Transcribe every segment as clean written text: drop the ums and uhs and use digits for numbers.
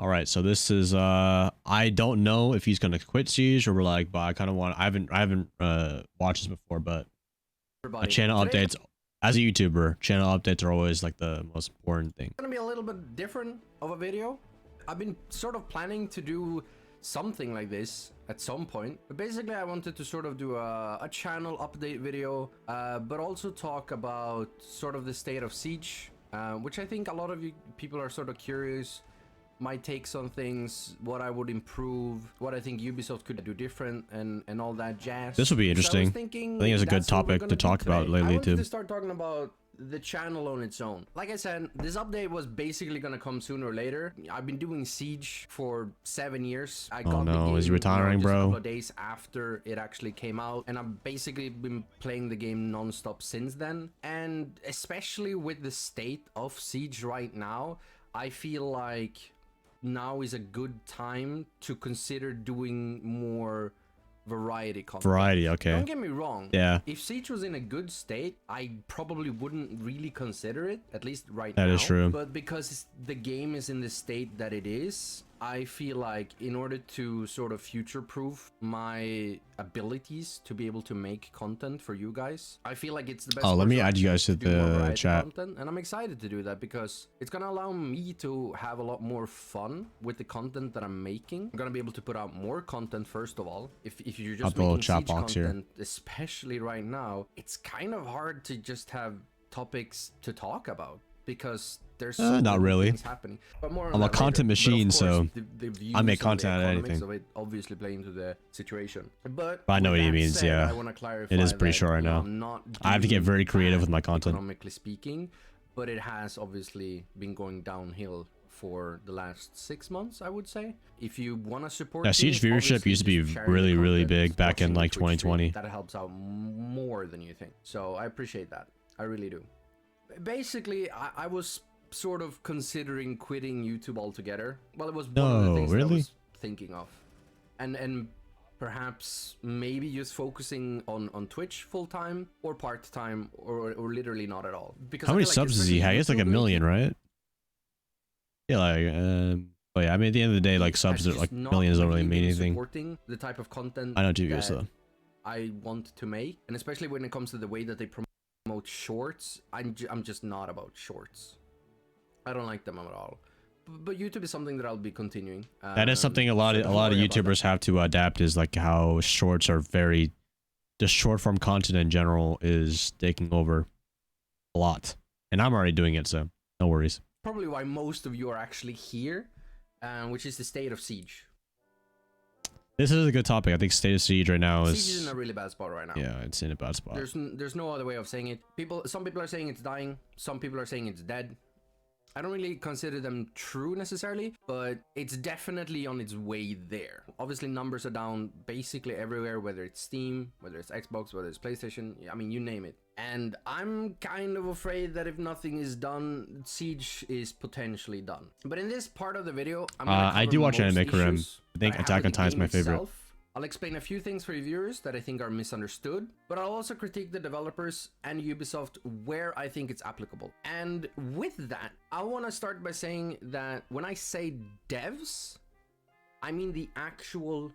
All right, so this is I don't know if he's gonna quit Siege or we're like, but I kind of want. I haven't watched this before, but channel updates as a YouTuber, channel updates are always like the most important thing. It's gonna be a little bit different of a video. I've been sort of planning to do something like this at some point, but basically I wanted to sort of do a channel update video, but also talk about sort of the state of Siege, which I think a lot of you people are sort of curious. My takes on things, what I would improve, what I think Ubisoft could do different, and all that jazz. This would be interesting. So I think it's a good topic to talk about lately I wanted too. to start talking about the channel on its own. Like I said, this update was basically gonna come sooner or later. I've been doing Siege for 7 years. I got the game, is he retiring, just a bro? couple of days after it actually came out, and I've basically been playing the game non-stop since then. And especially with the state of Siege right now, I feel like now is a good time to consider doing more variety content. Variety, okay. Don't get me wrong. Yeah. If Siege was in a good state, I probably wouldn't really consider it, at least right now. That is true. But because the game is in the state that it is, I feel like in order to sort of future-proof my abilities to be able to make content for you guys, I feel like it's the best. Oh, let me add you guys to do more the variety chat. content, and I'm excited to do that because it's gonna allow me to have a lot more fun with the content that I'm making. I'm gonna be able to put out more content first of all. If you're just making Siege content, especially right now, it's kind of hard to just have topics to talk about because there's so not many really things happening. But more on I'm a that content later. machine, so the I make views and content out the of economics anything. of it obviously play into the situation. But I know with what he that means. said, Yeah, I want to clarify it is pretty that, short right now. I'm not I have to get doing very creative bad with my content. economically speaking, but it has obviously been going downhill for the last 6 months, I would say. If you want to support yeah, Siege viewership used to be really big back in like 2020. that helps out more than you think, so I appreciate that. I really do. Basically, I was sort of considering quitting YouTube altogether. Well, it was one of the things that I was thinking of, and perhaps maybe just focusing on Twitch full-time or part-time or literally not at all. Because how many subs does he have? He has like 1 million, right? Yeah, like but yeah, I mean at the end of the day, like subs are like millions don't really mean anything. Supporting the type of content I know you guys though. I want to make, and especially when it comes to the way that they promote shorts, I'm just not about shorts. I don't like them at all. But YouTube is something that I'll be continuing. That is something a lot of YouTubers have to adapt, is like how shorts are very, just short form content in general is taking over a lot, and I'm already doing it, so no worries. Probably why most of you are actually here, which is the state of Siege. This is a good topic. I think state of Siege right now is... Siege is in a really bad spot right now. Yeah, it's in a bad spot. There's no other way of saying it. Some people are saying it's dying. Some people are saying it's dead. I don't really consider them true necessarily, but it's definitely on its way there. Obviously, numbers are down basically everywhere, whether it's Steam, whether it's Xbox, whether it's PlayStation. I mean, you name it. And I'm kind of afraid that if nothing is done, Siege is potentially done. But in this part of the video, I do watch Anime Karim. I think Attack on Titan is my favorite. I'll explain a few things for you viewers that I think are misunderstood, but I'll also critique the developers and Ubisoft where I think it's applicable. And with that, I want to start by saying that when I say devs, I mean the actual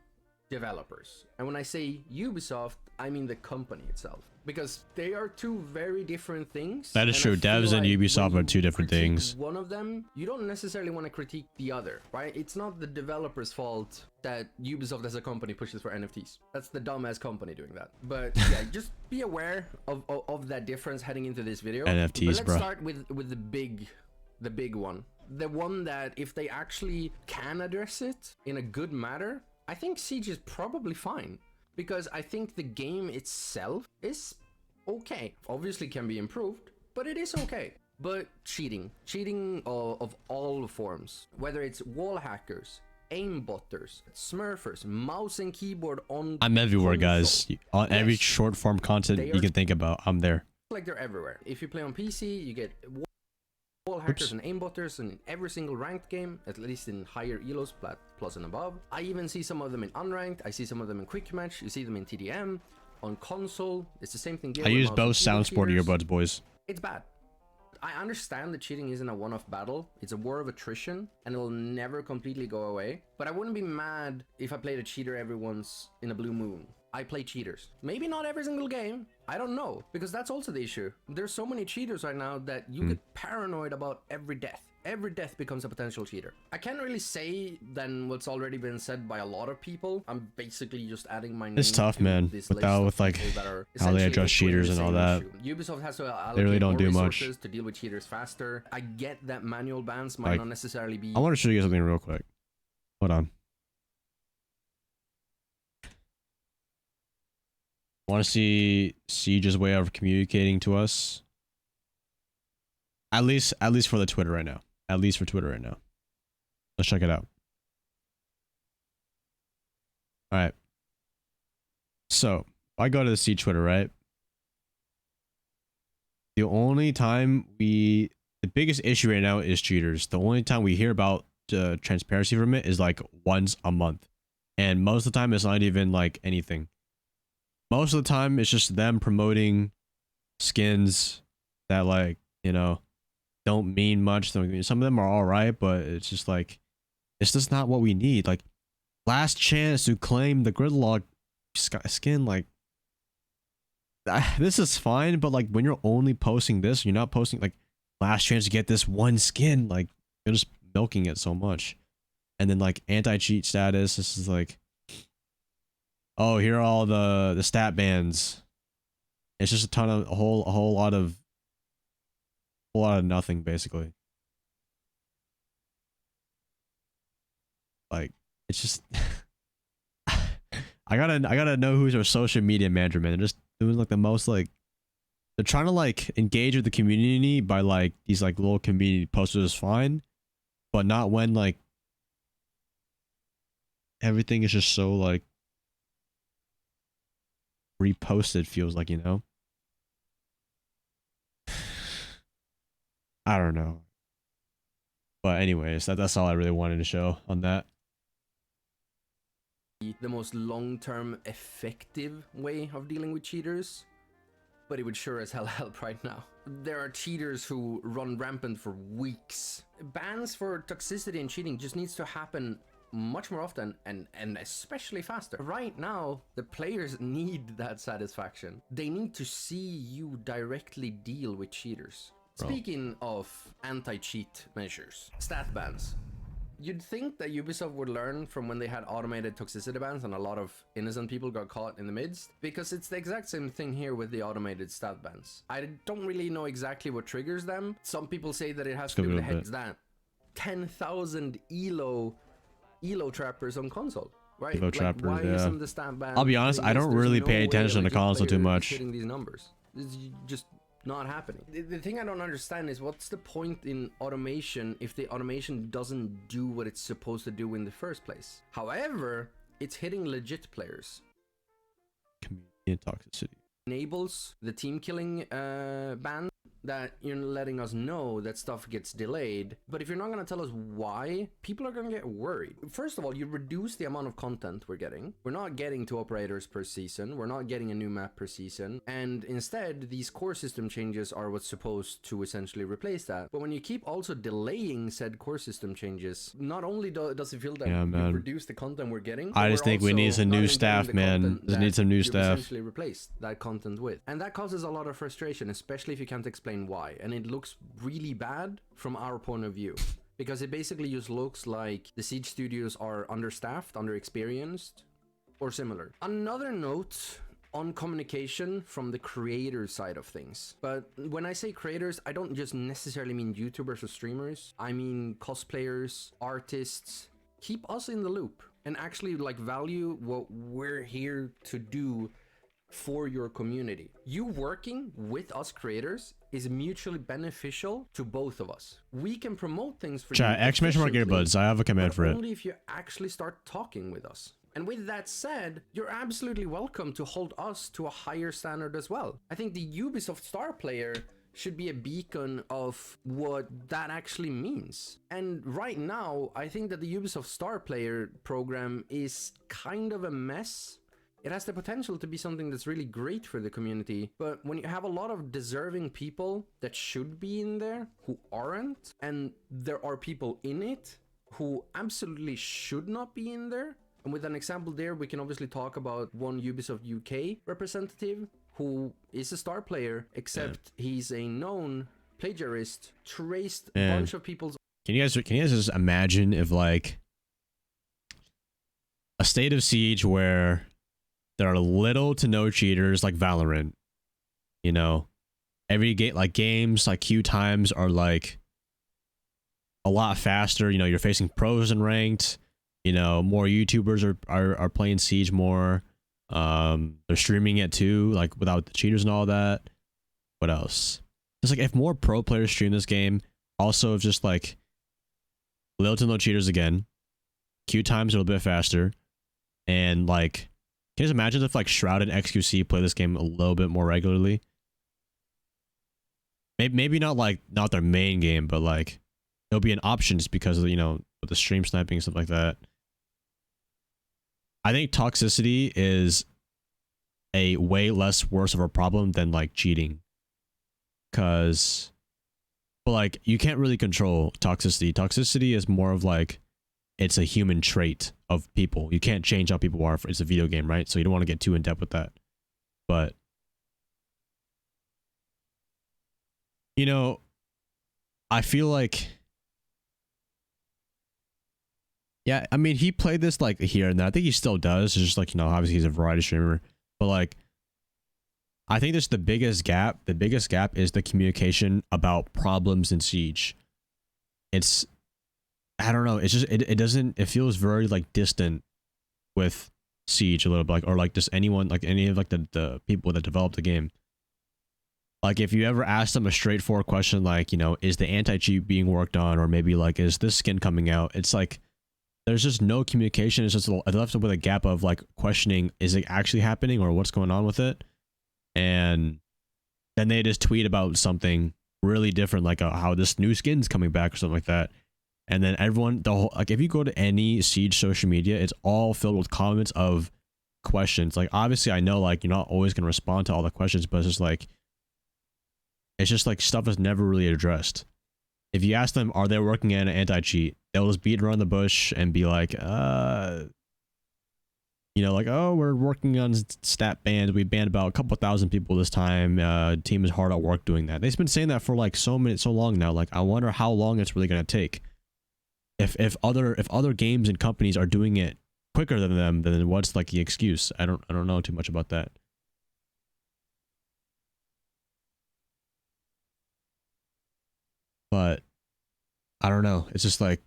developers. And when I say Ubisoft, I mean the company itself. Because they are two very different things. That is true. Devs and Ubisoft are two different things. One of them, you don't necessarily want to critique the other, right? It's not the developer's fault that Ubisoft as a company pushes for NFTs. That's the dumbass company doing that. But yeah, just be aware of that difference heading into this video. NFTs, but let's start with the big one. The one that if they actually can address it in a good manner, I think Siege is probably fine. Because I think the game itself is okay. Obviously can be improved, but it is okay. But cheating of all forms, whether it's wall hackers, aimbotters, smurfers, mouse and keyboard on I'm everywhere, console. guys. On every short form content you can think about, I'm there. Like they're everywhere. If you play on PC, you get wall hackers and aimbotters in every single ranked game, at least in higher elos, plus and above. I even see some of them in unranked. I see some of them in quick match. You see them in TDM. On console, it's the same thing. I use both sound sport earbuds, boys. It's bad. I understand that cheating isn't a one-off battle. It's a war of attrition, and it'll never completely go away. But I wouldn't be mad if I played a cheater every once in a blue moon. I play cheaters. Maybe not every single game. I don't know, because that's also the issue. There's so many cheaters right now that you get paranoid about every death. Every death becomes a potential cheater. I can't really say than what's already been said by a lot of people. I'm basically just adding my name. It's tough, man. With like how they address cheaters and all that. Ubisoft has to allocate they really don't more do resources much to deal with cheaters faster. I get that manual bans might not necessarily be. I want to show you something real quick. Hold on. Want to see Siege's way of communicating to us? At least for the Twitter right now. At least for Twitter right now. Let's check it out. All right. So I go to the Siege Twitter, right? The only time the biggest issue right now is cheaters. The only time we hear about transparency from it is like once a month, and most of the time it's not even like anything. Most of the time it's just them promoting skins that, like, you know, don't mean much. Some of them are all right, but it's just like, it's just not what we need. Like, last chance to claim the gridlock skin, like, this is fine, but like when you're only posting this, you're not posting like last chance to get this one skin, like you're just milking it so much. And then like anti-cheat status, this is like, oh, here are all the stat bans. It's just a whole lot of nothing, basically. Like, it's just I gotta know who's our social media manager, man. They're just doing like the most, like, they're trying to like engage with the community by like these like little community posters is fine, but not when like everything is just so like reposted, feels like, you know. I don't know. But anyways, that's all I really wanted to show on that. The most long-term effective way of dealing with cheaters, but it would sure as hell help right now. There are cheaters who run rampant for weeks. Bans for toxicity and cheating just needs to happen much more often and especially faster. Right now, the players need that satisfaction. They need to see you directly deal with cheaters. Bro. Speaking of anti-cheat measures, stat bans. You'd think that Ubisoft would learn from when they had automated toxicity bans and a lot of innocent people got caught in the midst, because it's the exact same thing here with the automated stat bans. I don't really know exactly what triggers them. Some people say that it has to do with the heads that 10,000 elo trappers on console, right? Elo trappers, why yeah. Isn't the stat ban? I'll be honest, I don't really pay attention to console too much. Hitting these numbers, it's just not happening. The thing I don't understand is, what's the point in automation if the automation doesn't do what it's supposed to do in the first place? However, it's hitting legit players. Community toxicity Enables the team killing ban, that you're letting us know that stuff gets delayed. But if you're not going to tell us why, people are going to get worried. First of all, you reduce the amount of content we're getting. We're not getting 2 operators per season. We're not getting a new map per season. And instead, these core system changes are what's supposed to essentially replace that. But when you keep also delaying said core system changes, not only does it feel that you reduce the content we're getting, I just think we need some new staff, man. Just need some new staff. Essentially replace that content with. And that causes a lot of frustration, especially if you can't explain why. And it looks really bad from our point of view, because it basically just looks like the Siege studios are understaffed, underexperienced, or similar. Another note on communication from the creator side of things. But when I say creators, I don't just necessarily mean YouTubers or streamers. I mean cosplayers, artists. Keep us in the loop and actually like value what we're here to do for your community. You working with us creators is mutually beneficial to both of us. We can promote things for Chat, you. exclamation mark earbuds. I have a command for it. Only if you actually start talking with us. And with that said, you're absolutely welcome to hold us to a higher standard as well. I think the Ubisoft Star Player should be a beacon of what that actually means. And right now, I think that the Ubisoft Star Player program is kind of a mess. it has the potential to be something that's really great for the community. But when you have a lot of deserving people that should be in there who aren't, and there are people in it who absolutely should not be in there. And with an example there, we can obviously talk about one Ubisoft UK representative who is a star player, except he's a known plagiarist, traced a bunch of people's... Can you guys just imagine if like a state of Siege where there are little to no cheaters like Valorant, you know, every game, like games like queue times are like a lot faster, you know, you're facing pros in ranked, you know, more YouTubers are playing Siege more, they're streaming it too, like without the cheaters and all that. What else? It's like if more pro players stream this game, also if just like little to no cheaters again, queue times are a little bit faster, and like, can you just imagine if like Shroud and XQC play this game a little bit more regularly? Maybe not like not their main game, but like it'll be an option just because of, you know, with the stream sniping and stuff like that. I think toxicity is a way less worse of a problem than like cheating, because but like you can't really control toxicity. Toxicity is more of like, it's a human trait of people. You can't change how people are. It's a video game, right? So you don't want to get too in depth with that. But you know, I feel like, yeah, I mean, he played this like here and there. I think he still does. It's just like, you know, obviously he's a variety streamer, but like, I think that's the biggest gap. The biggest gap is the communication about problems in Siege. It's, I don't know. It's just, it doesn't, it feels very like distant with Siege a little bit, like, or like just anyone, like any of like the people that developed the game. Like if you ever ask them a straightforward question, like, you know, is the anti-cheat being worked on? Or maybe like, is this skin coming out? It's like, there's just no communication. It's just left with a gap of like questioning, is it actually happening or what's going on with it? And then they just tweet about something really different, like how this new skin's coming back or something like that. And then everyone, the whole, like if you go to any Siege social media, it's all filled with comments of questions. Like obviously I know like you're not always going to respond to all the questions, but it's just like stuff is never really addressed. If you ask them, are they working on an anti-cheat? They'll just beat around the bush and be like, you know, like, oh, we're working on stat bans. We banned about a couple thousand people this time. Team is hard at work doing that. They've been saying that for like so long now. Like, I wonder how long it's really going to take. If other games and companies are doing it quicker than them, then what's like the excuse? I don't know too much about that. But I don't know. It's just like,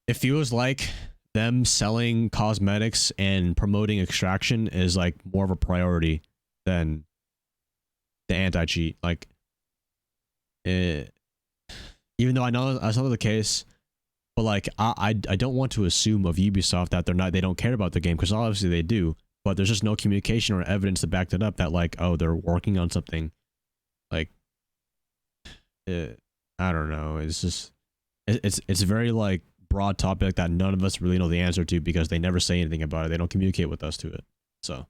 it feels like them selling cosmetics and promoting extraction is like more of a priority than the anti-cheat. Like, even though I know that's not the case, but like I don't want to assume of Ubisoft that they don't care about the game, because obviously they do. But there's just no communication or evidence to back that up. That like, oh, they're working on something. Like, I don't know. It's just it's very like broad topic that none of us really know the answer to, because they never say anything about it. They don't communicate with us to it. So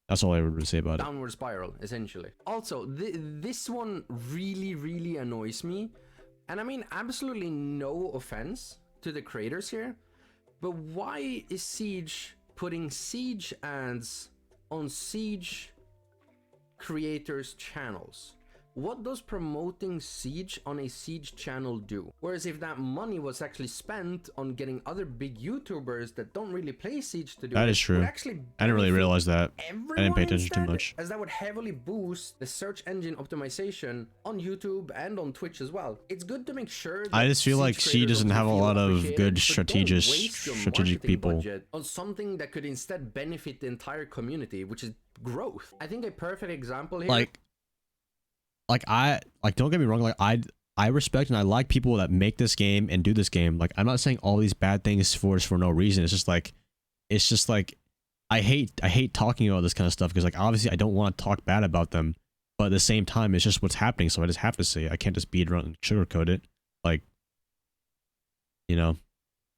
that's all I would say about it. Downward spiral, essentially. Also, this one really annoys me. And I mean, absolutely no offense to the creators here, but why is Siege putting Siege ads on Siege creators' channels? What does promoting Siege on a Siege channel do? Whereas if that money was actually spent on getting other big YouTubers that don't really play Siege to do that is true. I didn't really realize that. I didn't pay attention too much. As that would heavily boost the search engine optimization on YouTube and on Twitch as well. It's good to make sure that I just feel like Siege doesn't have a lot of good strategic people on something that could instead benefit the entire community, which is growth. I think a perfect example here, don't get me wrong, like I respect and I like people that make this game and do this game. Like, I'm not saying all these bad things for no reason. It's just like I hate talking about this kind of stuff, because like obviously I don't want to talk bad about them, but at the same time it's just what's happening, so I just have to say it. I can't just beat around and sugarcoat it. Like, you know,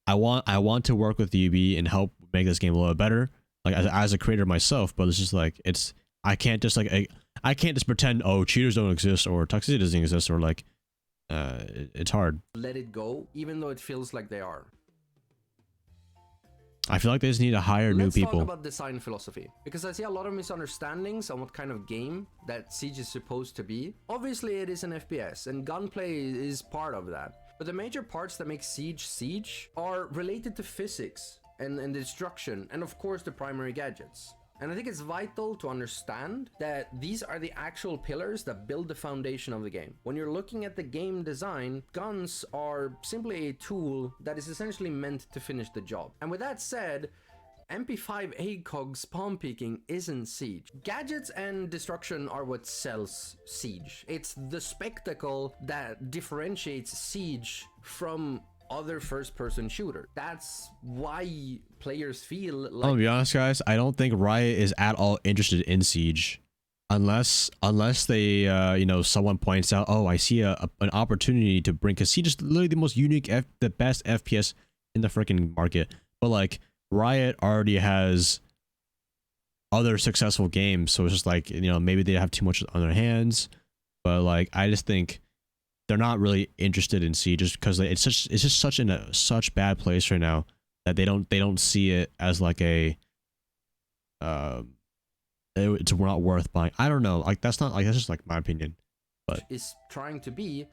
I want to work with UB and help make this game a little better, like as a creator myself, but it's just like I can't just like I can't just pretend, oh, cheaters don't exist or toxicity doesn't exist, or like it's hard. Let it go, even though it feels like they are. I feel like they just need to hire new people. Let's talk about design philosophy, because I see a lot of misunderstandings on what kind of game that Siege is supposed to be. Obviously it is an FPS and gunplay is part of that, but the major parts that make Siege are related to physics and destruction, and of course the primary gadgets. And I think it's vital to understand that these are the actual pillars that build the foundation of the game. When you're looking at the game design, guns are simply a tool that is essentially meant to finish the job. And with that said, MP5 ACOG spawn peeking isn't Siege. Gadgets and destruction are what sells Siege. It's the spectacle that differentiates Siege from other first-person shooter. That's why players feel like... I'm gonna be honest, guys, I don't think Riot is at all interested in Siege, unless they you know, someone points out, oh, I see an opportunity to bring, because Siege is literally the most unique the best FPS in the freaking market. But like Riot already has other successful games, so it's just like, you know, maybe they have too much on their hands. But like I just think they're not really interested in Siege, just because it's just such in a such bad place right now that they don't see it as like a it's not worth buying. I don't know, like that's just like my opinion, but is trying to be.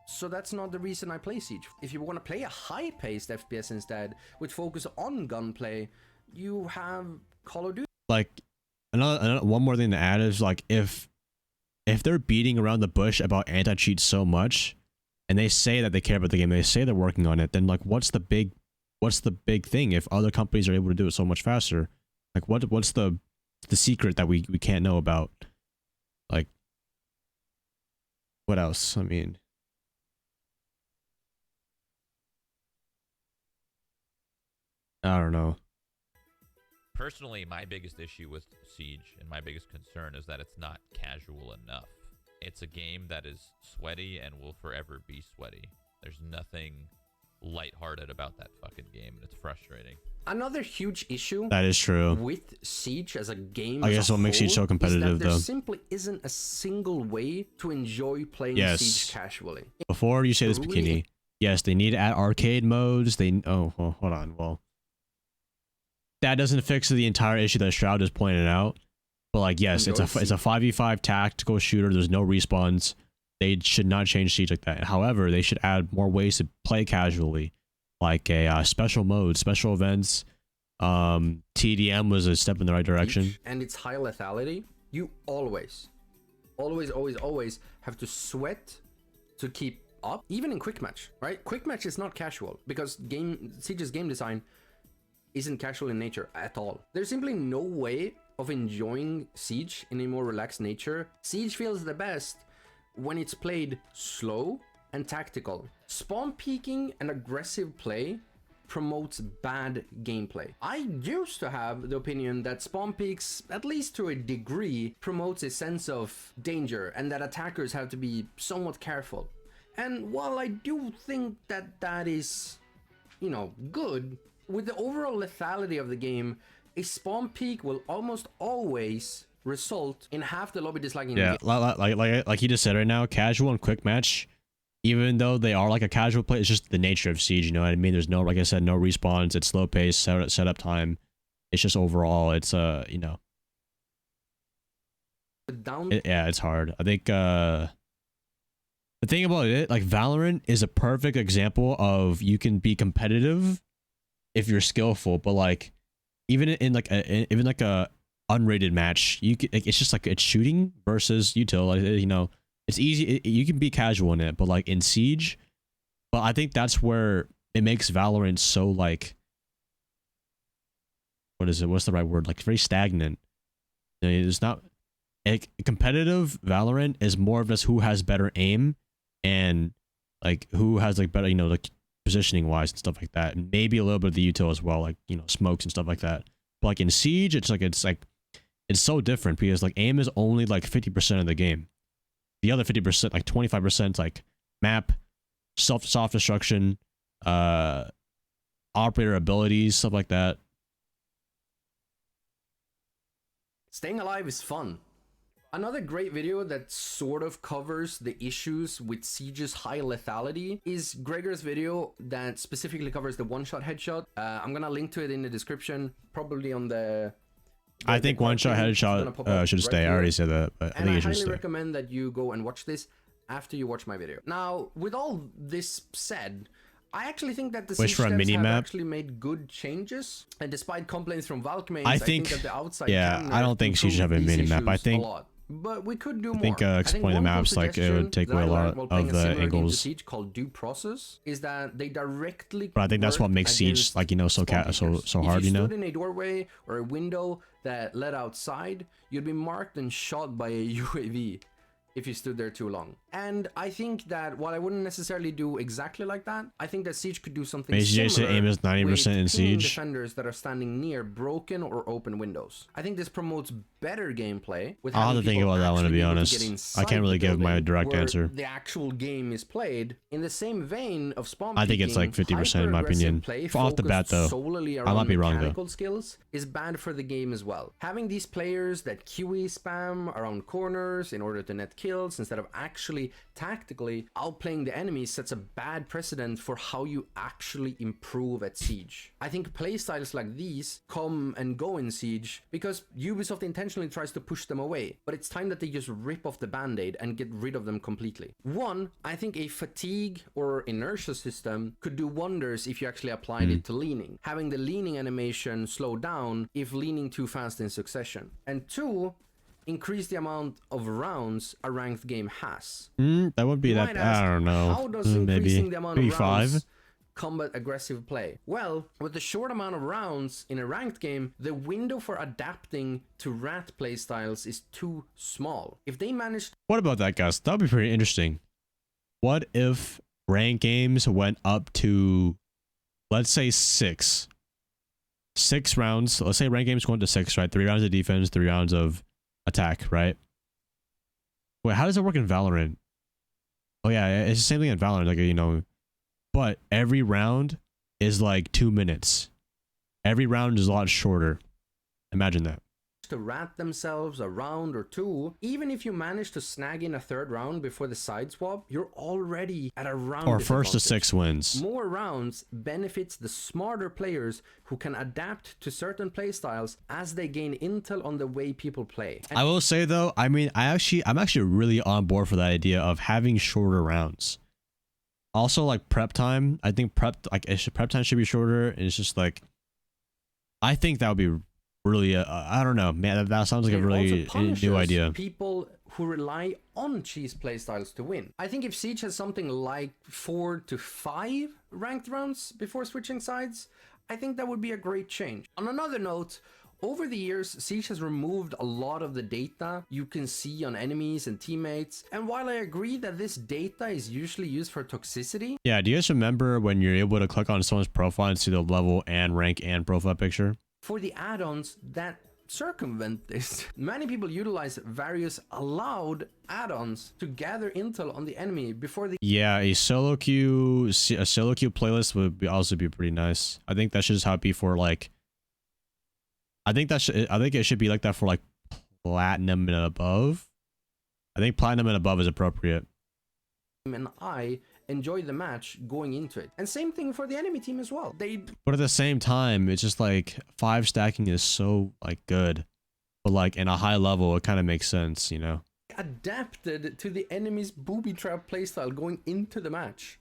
So that's not the reason I play Siege. If you want to play a high-paced FPS instead, with focus on gunplay, you have Call of Duty. Like another one more thing to add is like if they're beating around the bush about anti-cheat so much, and they say that they care about the game, they say they're working on it, then like what's the big thing if other companies are able to do it so much faster? Like what's the secret that we can't know about? Like what else? I mean, I don't know. Personally, my biggest issue with Siege and my biggest concern is that it's not casual enough. It's a game that is sweaty and will forever be sweaty. There's nothing lighthearted about that fucking game, and it's frustrating. Another huge issue That is true with Siege as a game, I guess what makes Siege so competitive, there though, simply isn't a single way to enjoy playing Siege casually. Before you say this, Bikini, yes, they need to add arcade modes. Oh, well, hold on. Well, that doesn't fix the entire issue that Shroud just pointed out. But like, yes, it's a 5v5 tactical shooter. There's no respawns. They should not change Siege like that. However, they should add more ways to play casually, like a special mode, special events. TDM was a step in the right direction. And its high lethality, you always have to sweat to keep up, even in quick match, right? Quick match is not casual because Siege's game design isn't casual in nature at all. There's simply no way of enjoying Siege in a more relaxed nature. Siege feels the best when it's played slow and tactical. Spawn peeking and aggressive play promotes bad gameplay. I used to have the opinion that spawn peeks, at least to a degree, promotes a sense of danger and that attackers have to be somewhat careful. And while I do think that that is, you know, good, with the overall lethality of the game, a spawn peek will almost always result in half the lobby disliking the game. Like he just said right now, casual and quick match, even though they are like a casual play, it's just the nature of Siege, you know what I mean? There's no, like I said, no respawns, it's slow pace, setup time. It's just overall, it's you know, yeah, it's hard. I think the thing about it, like Valorant is a perfect example of you can be competitive if you're skillful, but like even in like a unrated match, you can, it's just like it's shooting versus util, like, you know, it's easy, you can be casual in it, but like in Siege, but I think that's where it makes Valorant so like, what is it, what's the right word, like very stagnant. You know, it's not like competitive. Valorant is more of just who has better aim and like who has like better, you know, like positioning wise and stuff like that, and maybe a little bit of the util as well, like, you know, smokes and stuff like that. But like in Siege, it's so different because like aim is only like 50% of the game. The other 50%, like 25%, like map, soft destruction, operator abilities, stuff like that. Staying alive is fun. Another great video that sort of covers the issues with Siege's high lethality is Gregor's video that specifically covers the one-shot headshot. I'm gonna link to it in the description, probably on the I think one-shot headshot should stay. I already said that, but I think it should stay. I highly recommend that you go and watch this after you watch my video. Now, with all this said, I actually think that the Siege devs have actually made good changes, and despite complaints from Valkmains, I think that the outside I don't think Siege have a mini-map. I think but we could do more. I think explain the maps, like, it would take away a lot of the angles. Siege called due process is that they directly. But I think that's what makes Siege, like, you know, so hard. You know. If you stood in a doorway or a window that led outside, you'd be marked and shot by a UAV if you stood there too long. And I think that while I wouldn't necessarily do exactly like that, I think that Siege could do something similar aim is 90% in Siege. Defenders that are standing near broken or open windows. I think this promotes better gameplay. I'll have to think about that one, to be honest. I can't really give my direct answer. The actual game is played in the same vein of spawn. I think it's like 50% in my opinion. Off the bat, though, I might be wrong though. Skills is bad for the game as well. Having these players that QE spam around corners in order to net kills instead of actually tactically outplaying the enemy sets a bad precedent for how you actually improve at Siege. I think playstyles like these come and go in Siege because Ubisoft intentionally tries to push them away, but it's time that they just rip off the band-aid and get rid of them completely. One, I think a fatigue or inertia system could do wonders if you actually applied it to leaning. Having the leaning animation slow down if leaning too fast in succession. And two, increase the amount of rounds a ranked game has. That would be that. I don't know. How does increasing the amount of rounds combat aggressive play? Well, with the short amount of rounds in a ranked game, the window for adapting to rat playstyles is too small. If they manage. What about that, guys? That would be pretty interesting. What if ranked games went up to, let's say, 6 rounds? Let's say ranked games go into 6, right? 3 rounds of defense, 3 rounds of attack, right? Wait, how does it work in Valorant? Oh yeah, it's the same thing in Valorant, like, you know, but every round is like 2 minutes. Every round is a lot shorter. Imagine that. To rat themselves a round or two, even if you manage to snag in a third round before the side swap, you're already at a round or first to 6 wins. More rounds benefits the smarter players who can adapt to certain playstyles as they gain intel on the way people play. And I will say though, I mean, I'm actually really on board for that idea of having shorter rounds. Also, like prep time, I think prep time should be shorter, and it's just like, I think that would be really I don't know, man, that sounds like a really new idea. People who rely on cheese playstyles to win. I think if Siege has something like 4 to 5 ranked rounds before switching sides, I think that would be a great change. On another note, over the years, Siege has removed a lot of the data you can see on enemies and teammates, and while I agree that this data is usually used for toxicity. Yeah, do you guys remember when you're able to click on someone's profile and see the level and rank and profile picture? For the add-ons that circumvent this, many people utilize various allowed add-ons to gather intel on the enemy before the. Yeah, a solo queue playlist would also be pretty nice. I think that should just how it be for like. I think it should be like that for like platinum and above. I think platinum and above is appropriate. And I enjoy the match going into it, and same thing for the enemy team as well. But at the same time, it's just like 5 stacking is so like good, but like in a high level it kind of makes sense, you know. Adapted to the enemy's booby trap playstyle going into the match,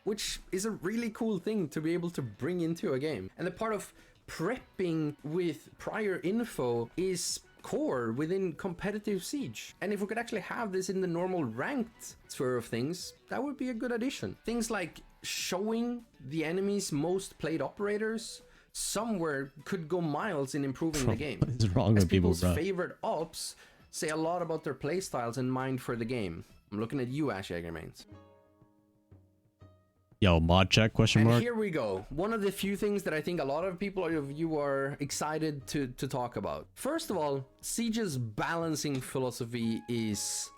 which is a really cool thing to be able to bring into a game. And the part of prepping with prior info is core within competitive Siege, and if we could actually have this in the normal ranked sphere of things, that would be a good addition. Things like showing the enemy's most played operators somewhere could go miles in improving the game. What is wrong with people, bro? Favorite ops say a lot about their playstyles and mind for the game. I'm looking at you, Ash Jagermains. Yo, mod check question mark. And here we go. One of the few things that I think a lot of people of you are excited to talk about. First of all, Siege's balancing philosophy is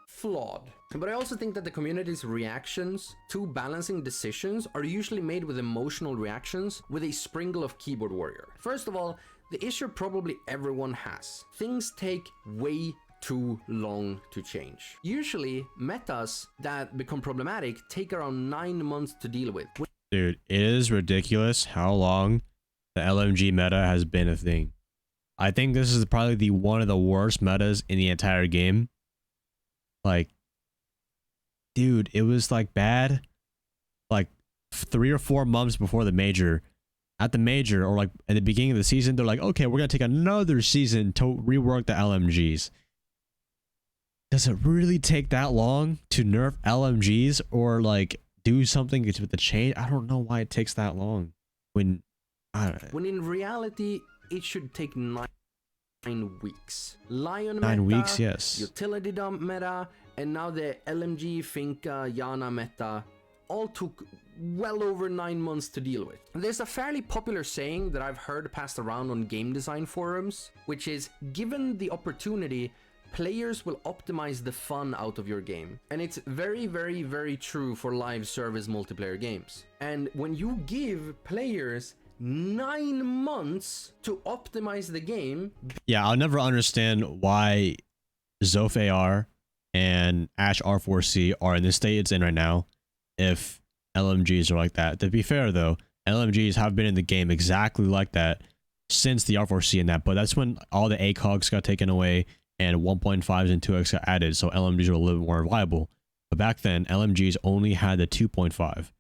flawed. But I also think that the community's reactions to balancing decisions are usually made with emotional reactions with a sprinkle of keyboard warrior. First of all, The issue probably everyone has. Things take way too long to change. Usually, metas that become problematic take around 9 months to deal with. Dude, it is ridiculous how long the LMG meta has been a thing. I think this is probably one of the worst metas in the entire game. Like, dude, it was like bad like 3 or 4 months before the major. At the major, or like at the beginning of the season, they're like, okay, we're gonna take another season to rework the LMGs. Does it really take that long to nerf LMGs or like do something with the change? I don't know why it takes that long. When in reality, it should take 9 weeks. Lion 9 meta, weeks, yes. utility dump meta, and now the LMG, Finca, Yana meta all took well over 9 months to deal with. There's a fairly popular saying that I've heard passed around on game design forums, which is, given the opportunity, players will optimize the fun out of your game. And it's very, very, very true for live service multiplayer games. And when you give players 9 months to optimize the game... Yeah, I'll never understand why Zof AR and Ash R4C are in the state it's in right now if LMGs are like that. To be fair though, LMGs have been in the game exactly like that since the R4C and that, but that's when all the ACOGs got taken away and 1.5s and 2x got added, so LMGs were a little bit more viable. But back then, LMGs only had the 2.5.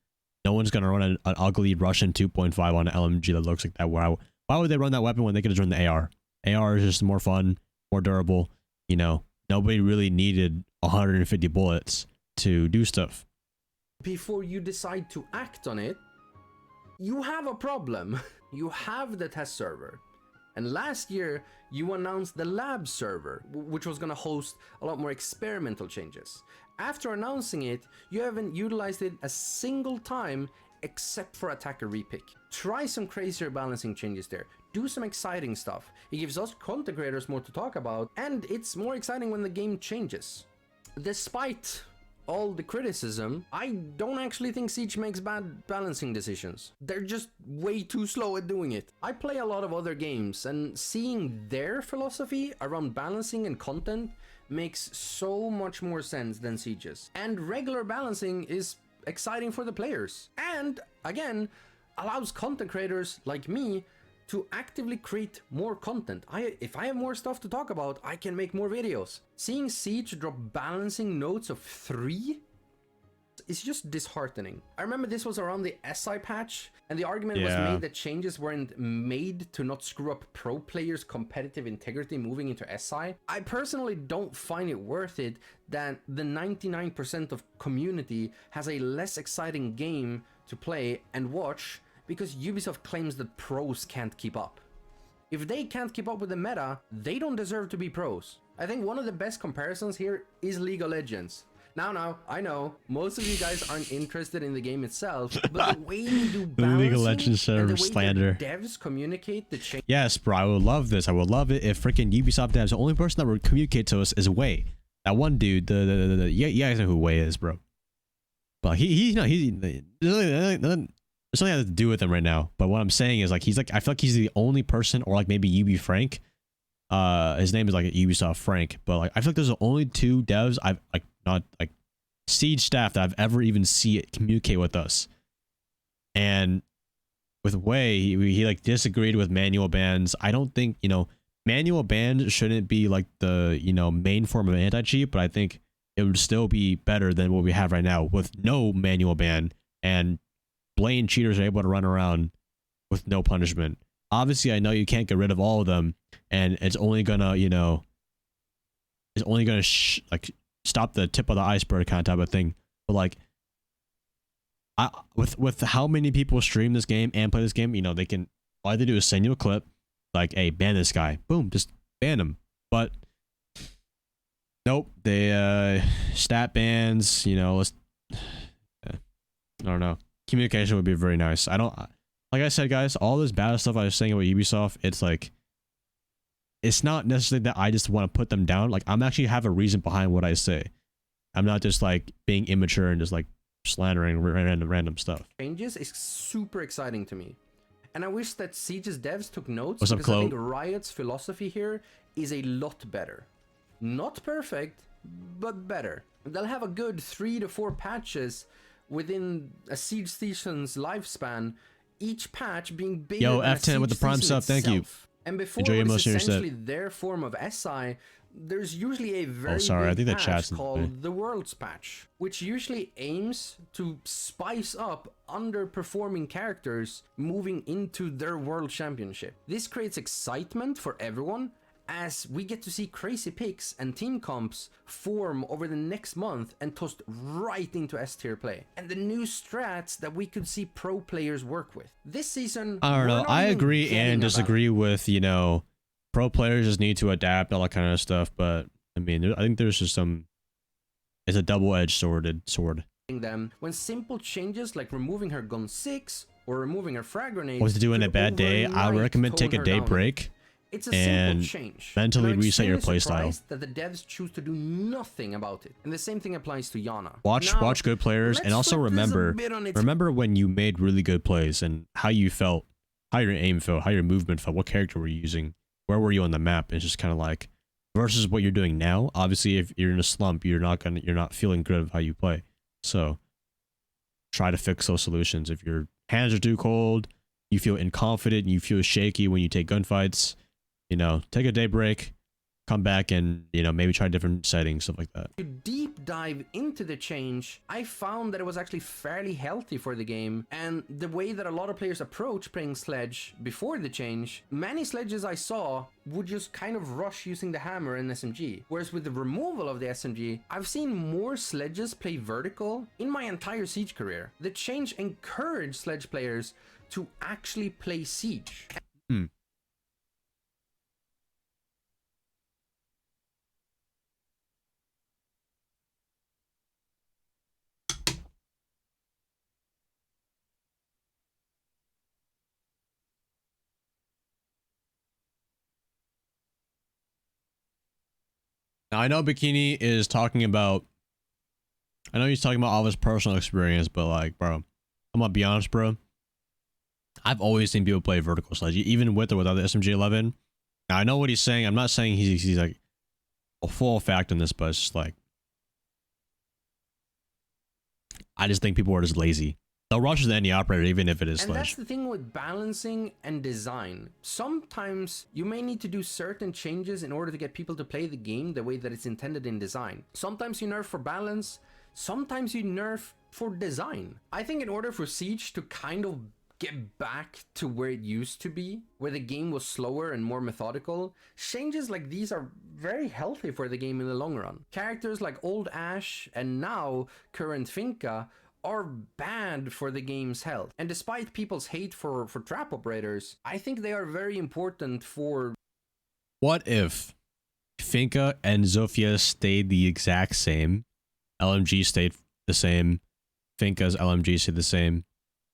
No one's gonna run an ugly Russian 2.5 on an LMG that looks like that. Why would they run that weapon when they could just run the AR? AR is just more fun, more durable. You know, nobody really needed 150 bullets to do stuff. Before you decide to act on it, you have a problem. You have the test server. And last year, you announced the lab server, which was going to host a lot more experimental changes. After announcing it, you haven't utilized it a single time except for attacker repick. Try some crazier balancing changes there. Do some exciting stuff. It gives us content creators more to talk about, and it's more exciting when the game changes. Despite all the criticism, I don't actually think Siege makes bad balancing decisions. They're just way too slow at doing it. I play a lot of other games, and seeing their philosophy around balancing and content makes so much more sense than Siege's. And regular balancing is exciting for the players, and again, allows content creators like me to actively create more content. If I have more stuff to talk about, I can make more videos. Seeing Siege drop balancing notes of 3 is just disheartening. I remember this was around the SI patch, and the argument was made that changes weren't made to not screw up pro players' competitive integrity moving into SI. I personally don't find it worth it that the 99% of community has a less exciting game to play and watch because Ubisoft claims that pros can't keep up. If they can't keep up with the meta, they don't deserve to be pros. I think one of the best comparisons here is League of Legends. Now, I know most of you guys aren't interested in the game itself, but the way they do balancing, League of Legends server slander. Devs communicate the change. Yes, bro, I would love this. I would love it if freaking Ubisoft devs, the only person that would communicate to us is Wei. That one dude, you guys know who Wei is, bro. But there's something has to do with him right now. But what I'm saying is like I feel like he's the only person, or like maybe UB Frank. His name is like Ubisoft Frank, but like I feel like there's the only 2 devs I've like not like Siege staff that I've ever even see it communicate with us. And with Wei, he like disagreed with manual bans. I don't think, you know, manual bans shouldn't be like the, you know, main form of anti-cheat, but I think it would still be better than what we have right now with no manual ban, and blatant cheaters are able to run around with no punishment. Obviously, I know you can't get rid of all of them, and it's only gonna, you know, like stop the tip of the iceberg kind of type of thing. But like, with how many people stream this game and play this game, you know, they can, all they do is send you a clip, like, hey, ban this guy, boom, just ban him. But nope, they stat bans, you know, I don't know. Communication would be very nice. Like I said, guys, all this bad stuff I was saying about Ubisoft, it's like, it's not necessarily that I just want to put them down. Like, I'm actually have a reason behind what I say. I'm not just like being immature and just like slandering random stuff. Changes is super exciting to me. And I wish that Siege's devs took notes, What's up, because I think Chloe? Riot's philosophy here is a lot better. Not perfect, but better. They'll have a good 3 to 4 patches within a Siege season's lifespan, each patch being bigger Yo, than a F10 Siege with the prime season sub, thank you. itself. And before Enjoy your what is motion, your set. essentially their form of SI, there's usually a very sorry, I big think the patch chat's in the way. called the Worlds patch, which usually aims to spice up underperforming characters moving into their World Championship. This creates excitement for everyone, as we get to see crazy picks and team comps form over the next month and tossed right into S-tier play. And the new strats that we could see pro players work with. This season, I don't we're know. not I even agree getting and about disagree with, you know, pro players just need to adapt, all that kind of stuff. But I mean, I think there's just some, it's a double-edged sword. them when simple changes like removing her gun 6 or removing her frag grenades. What to do on a could bad day? I would overnight recommend tone take a her day down. break. It's a and simple change. mentally and I'm reset your extremely playstyle. surprised that the devs choose to do nothing about it. And the same thing applies to Yana. Watch Now, good players, and let's also flip this a remember bit on its when you made really good plays and how you felt, how your aim felt, how your movement felt, what character were you using, where were you on the map. It's just kind of like versus what you're doing now. Obviously, if you're in a slump, you're not feeling good of how you play. So try to fix those solutions. If your hands are too cold, you feel inconfident, you feel shaky when you take gunfights, you know, take a day break, come back and, you know, maybe try different settings, stuff like that. to deep dive into the change, I found that it was actually fairly healthy for the game, and the way that a lot of players approach playing Sledge before the change, many Sledges I saw would just kind of rush using the hammer and SMG. Whereas with the removal of the SMG, I've seen more Sledges play vertical in my entire Siege career. The change encouraged Sledge players to actually play Siege. Now, I know Bikini is talking about, I know he's talking about all of his personal experience, but like, bro, I'm gonna be honest, bro. I've always seen people play vertical sledge, even with or without the SMG-11. Now, I know what he's saying. I'm not saying he's like a full fact in this, but it's just like, I just think people are just lazy. They'll rush to any operator, even if it is And that's sledge. the thing with balancing and design. Sometimes you may need to do certain changes in order to get people to play the game the way that it's intended in design. Sometimes you nerf for balance, sometimes you nerf for design. I think in order for Siege to kind of get back to where it used to be, where the game was slower and more methodical, changes like these are very healthy for the game in the long run. Characters like Old Ash and now current Finka are bad for the game's health. And despite people's hate for trap operators, I think they are very important for... What if Finka and Zofia stayed the exact same? LMG stayed the same. Finka's LMG stayed the same.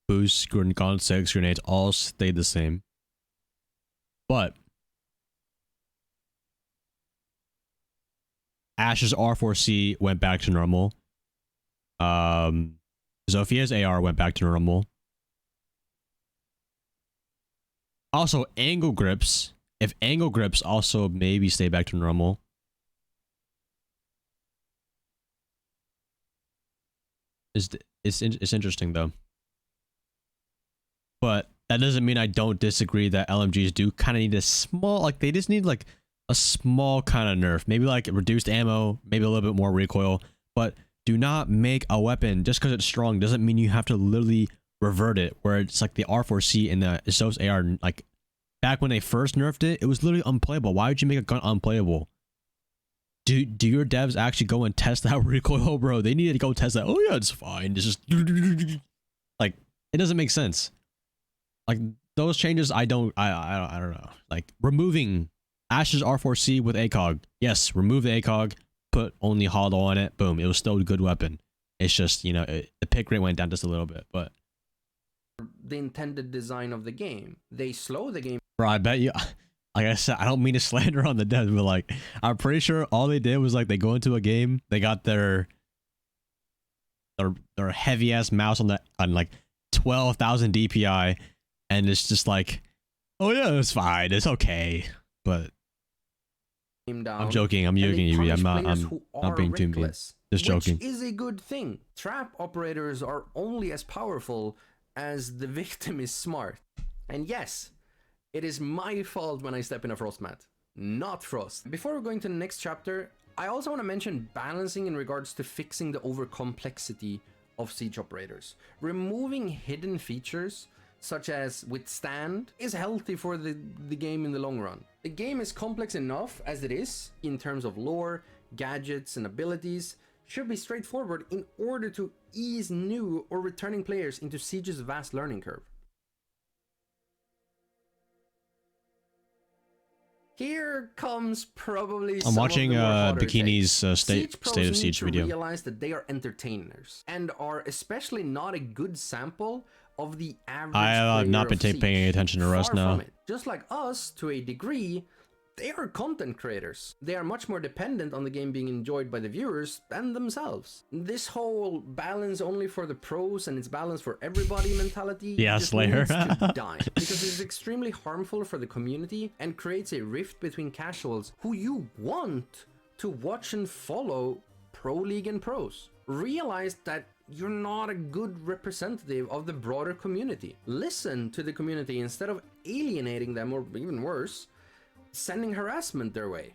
Boosts, Gauntlet 6, grenades all stayed the same. But Ash's R4C went back to normal. Zofia's AR went back to normal. Also, angle grips. If angle grips also maybe stay back to normal. It's interesting though. But that doesn't mean I don't disagree that LMGs do kind of need a small, like they just need like a small kind of nerf. Maybe like reduced ammo, maybe a little bit more recoil, but do not make a weapon just because it's strong doesn't mean you have to literally revert it, where it's like the R4C and the Isos AR, like back when they first nerfed it, it was literally unplayable. Why would you make a gun unplayable? Do your devs actually go and test that recoil, bro? They need to go test that. Oh yeah, it's fine. It's just like, it doesn't make sense. Like those changes, I don't know. Like removing Ash's R4C with ACOG. Yes, remove the ACOG, put only hollow on it. Boom, it was still a good weapon. It's just, you know, the pick rate went down just a little bit, but the intended design of the game. They slow the game. bro, I bet you, like I said, I don't mean to slander on the devs, but like I'm pretty sure all they did was like they go into a game, they got their heavy ass mouse on like 12,000 DPI. and it's just like, oh yeah, it's fine, it's okay. But I'm joking. I'm joking, Yuri. I'm not being too mean. Just joking. Which is a good thing. Trap operators are only as powerful as the victim is smart. And yes, it is my fault when I step in a frost mat, not Frost. Before we're going to the next chapter, I also want to mention balancing in regards to fixing the overcomplexity of siege operators. Removing hidden features such as withstand is healthy for the game in the long run. The game is complex enough as it is in terms of lore, gadgets and abilities. Should be straightforward in order to ease new or returning players into Siege's vast learning curve. Here comes probably I'm watching Bikini's state of Siege video. Realize that they are entertainers and are especially not a good sample of the average. I have not been paying attention to Rust now. Just like us, to a degree, they are content creators. They are much more dependent on the game being enjoyed by the viewers than themselves. This whole balance only for the pros and it's balance for everybody mentality just needs to die, because it's extremely harmful for the community and creates a rift between casuals who you want to watch and follow Pro League and pros. Realize that you're not a good representative of the broader community. Listen to the community instead of alienating them, or even worse, sending harassment their way,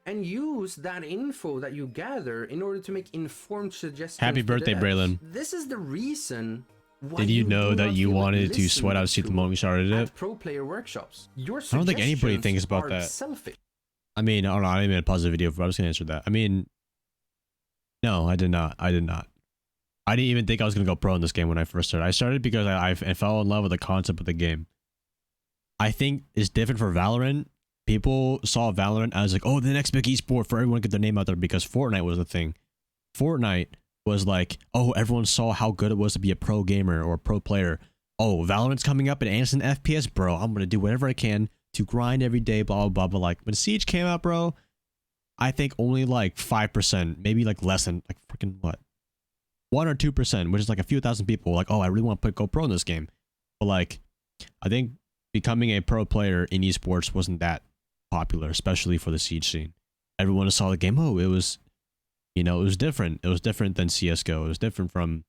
and use that info that you gather in order to make informed suggestions. Happy birthday, Braylon. This is the reason why. Did you know that you wanted to sweat out seat the moment we started it? Pro player workshops. Your I don't think anybody thinks about that. Selfish. I mean, I don't know. I didn't make a positive video, but I was gonna answer that. I mean, no, I did not. I didn't even think I was gonna go pro in this game when I first started. I started because I fell in love with the concept of the game. I think it's different for Valorant. People saw Valorant as like, oh, the next big esport for everyone to get their name out there, because Fortnite was the thing. Fortnite was like, oh, everyone saw how good it was to be a pro gamer or a pro player. Oh, Valorant's coming up in instant FPS, bro. I'm gonna do whatever I can to grind every day, blah, blah, blah. But like when Siege came out, bro, I think only like 5%, maybe like less than like freaking what? 1 or 2%, which is like a few thousand people like, oh, I really want to go pro in this game. But like, I think becoming a pro player in esports wasn't that popular, especially for the Siege scene. Everyone saw the game, oh, it was, you know, it was different. It was different than CSGO. It was different from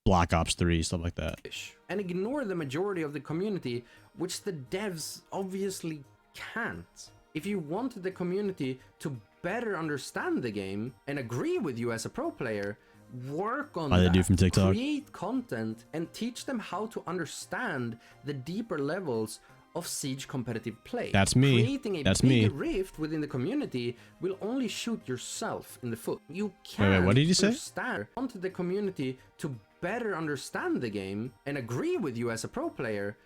Black Ops 3, stuff like that. And ignore the majority of the community, which the devs obviously can't. If you want the community to better understand the game and agree with you as a pro player, work on that. Do from TikTok. Create content and teach them how to understand the deeper levels of Siege competitive play. That's me. Creating a big rift within the community will only shoot yourself in the foot. You can't wait, what did you say? Want the community to better understand the game and agree with you as a pro player.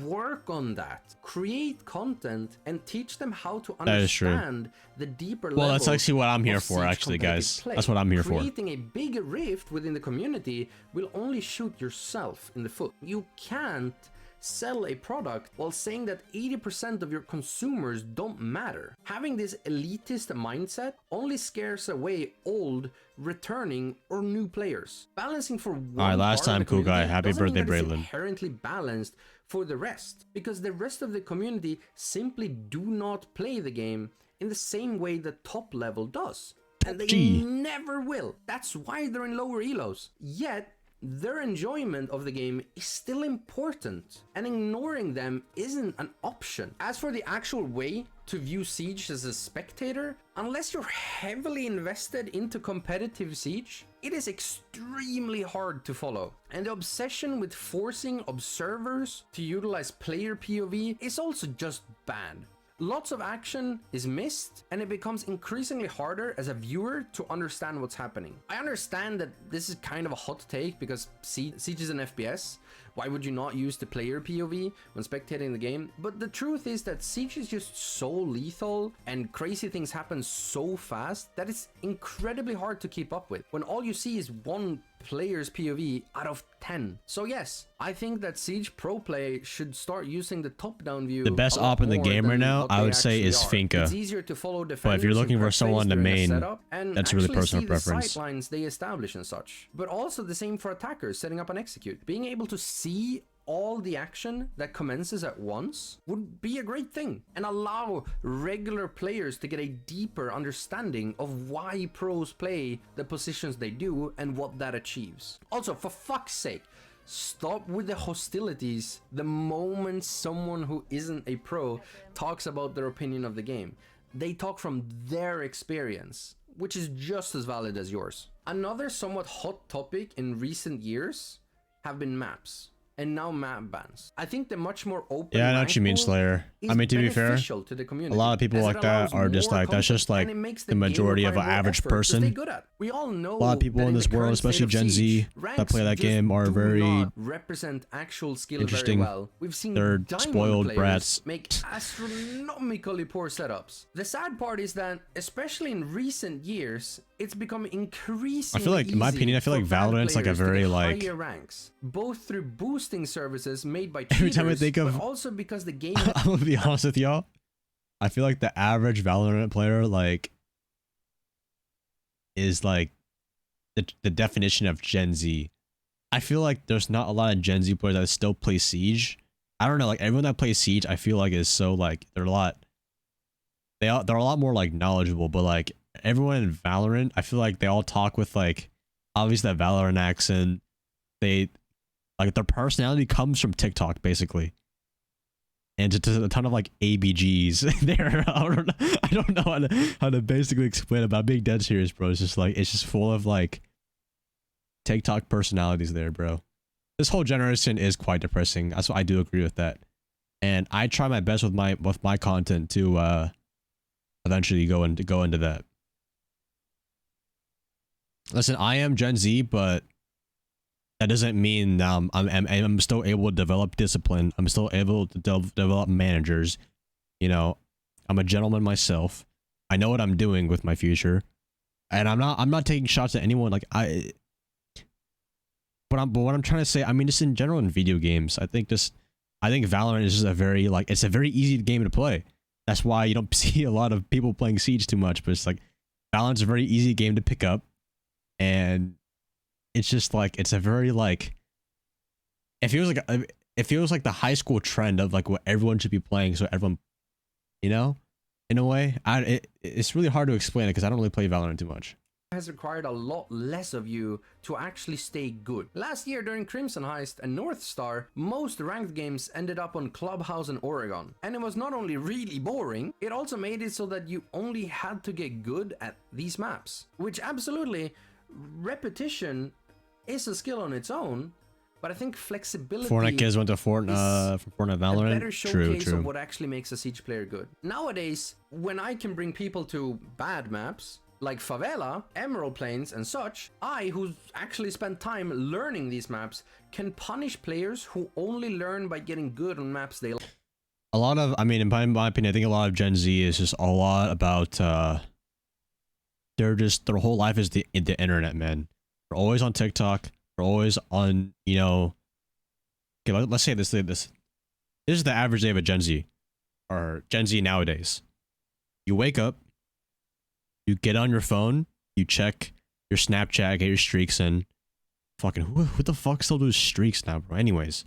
Work on that. Create content and teach them how to understand the deeper levels. Well, that's actually what I'm here for, actually, guys. That's what I'm here for. Creating a bigger rift within the community will only shoot yourself in the foot. You can't sell a product while saying that 80% of your consumers don't matter. Having this elitist mindset only scares away old, returning, or new players. Balancing for one. All right, last time, cool guy. Happy birthday, Braylon. Inherently balanced for the rest, because the rest of the community simply do not play the game in the same way the top level does, and they never will. That's why they're in lower elos. Yet their enjoyment of the game is still important, and ignoring them isn't an option. As for the actual way to view Siege as a spectator, unless you're heavily invested into competitive Siege, it is extremely hard to follow. And the obsession with forcing observers to utilize player POV is also just bad. Lots of action is missed, and it becomes increasingly harder as a viewer to understand what's happening. I understand that this is kind of a hot take because Siege is an FPS. Why would you not use the player POV when spectating the game? But the truth is that Siege is just so lethal and crazy things happen so fast that it's incredibly hard to keep up with when all you see is one player's POV out of 10. So yes, I think that Siege Pro Play should start using the top-down view. The best op in the game right now, I would say, is Finka. It's easier to follow but if you're looking for someone to main, that's really personal preference. The sightlines they establish and such. But also the same for attackers setting up and execute. Being able to see all the action that commences at once would be a great thing and allow regular players to get a deeper understanding of why pros play the positions they do and what that achieves. Also, for fuck's sake, stop with the hostilities the moment someone who isn't a pro talks about their opinion of the game. They talk from their experience, which is just as valid as yours. Another somewhat hot topic in recent years have been maps, and now map bans. I think the much more open Yeah, I know what you mean, Slayer. I mean, to be fair, to the a community, lot of people like that are just like, that's just like the majority of an average person. We all know A lot of people in this world, especially Gen Z, that play that game are very represent actual skill interesting. very well. We've seen They're diamond spoiled players brats. make astronomically poor setups. The sad part is that, especially in recent years, it's become increasingly I feel like, in my opinion, I feel like Valorant's like a very like higher ranks, both through boosting services made by every cheaters, time I think of, but also because the game. I'm gonna be honest with y'all. I feel like the average Valorant player like is like the definition of Gen Z. I feel like there's not a lot of Gen Z players that still play Siege. I don't know, like everyone that plays Siege, I feel like is so like they're a lot more like knowledgeable, but like everyone in Valorant, I feel like they all talk with like obviously that Valorant accent. They like their personality comes from TikTok basically. And just a ton of like ABGs there. I don't know how to basically explain it, but I'm being dead serious, bro. It's just full of like TikTok personalities there, bro. This whole generation is quite depressing. That's what I do agree with that. And I try my best with my content to eventually go into that. Listen, I am Gen Z, but that doesn't mean I'm still able to develop discipline. I'm still able to develop managers. You know, I'm a gentleman myself. I know what I'm doing with my future, and I'm not taking shots at anyone. Like but what I'm trying to say, I mean, just in general in video games, I think Valorant is just it's a very easy game to play. That's why you don't see a lot of people playing Siege too much. But it's like Valorant's a very easy game to pick up, and it's just like it's a very like it feels like the high school trend of like what everyone should be playing, so everyone, you know, in a way. It's really hard to explain it because I don't really play Valorant too much. Has required a lot less of you to actually stay good. Last year during Crimson Heist and North Star, most ranked games ended up on Clubhouse and Oregon. And it was not only really boring, it also made it so that you only had to get good at these maps. Which absolutely, repetition is a skill on its own, but I think flexibility. Fortnite kids went to Fortnite Valorant. A better showcase True. of what actually makes a Siege player good. Nowadays, when I can bring people to bad maps like Favela, Emerald Plains, and such, I, who's actually spent time learning these maps, can punish players who only learn by getting good on maps they like. A lot of, I mean, in my opinion, I think a lot of Gen Z is just a lot about their whole life is the internet, man. They're always on TikTok. They're always on, you know. Okay, let's say this. This is the average day of a Gen Z, or Gen Z nowadays. You wake up, you get on your phone, you check your Snapchat, get your streaks in. Fucking who the fuck still does streaks now, bro? Anyways,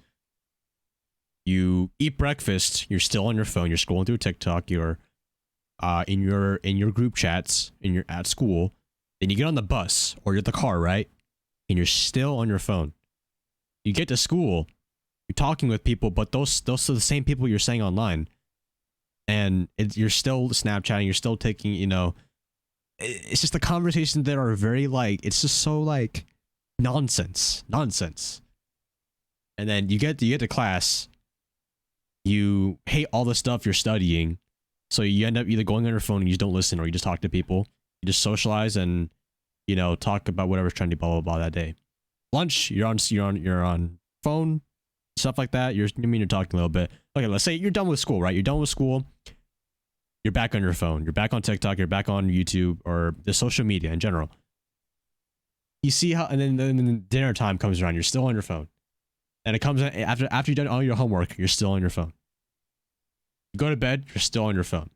you eat breakfast. You're still on your phone. You're scrolling through TikTok. You're in your group chats. You're at school. Then you get on the bus or you're at the car, right? And you're still on your phone. You get to school, you're talking with people, but those are the same people you're saying online. And you're still Snapchatting, you're still taking, you know, it's just the conversations that are very like, it's just so like nonsense. And then you get to class, you hate all the stuff you're studying, so you end up either going on your phone and you just don't listen, or you just talk to people. You just socialize and, you know, talk about whatever's trendy, blah blah blah that day. Lunch, you're on phone, stuff like that. You're talking a little bit. Okay, let's say you're done with school, right? You're done with school. You're back on your phone. You're back on TikTok. You're back on YouTube or the social media in general. You see how, and then dinner time comes around. You're still on your phone, and it comes after you've done all your homework. You're still on your phone. You go to bed. You're still on your phone.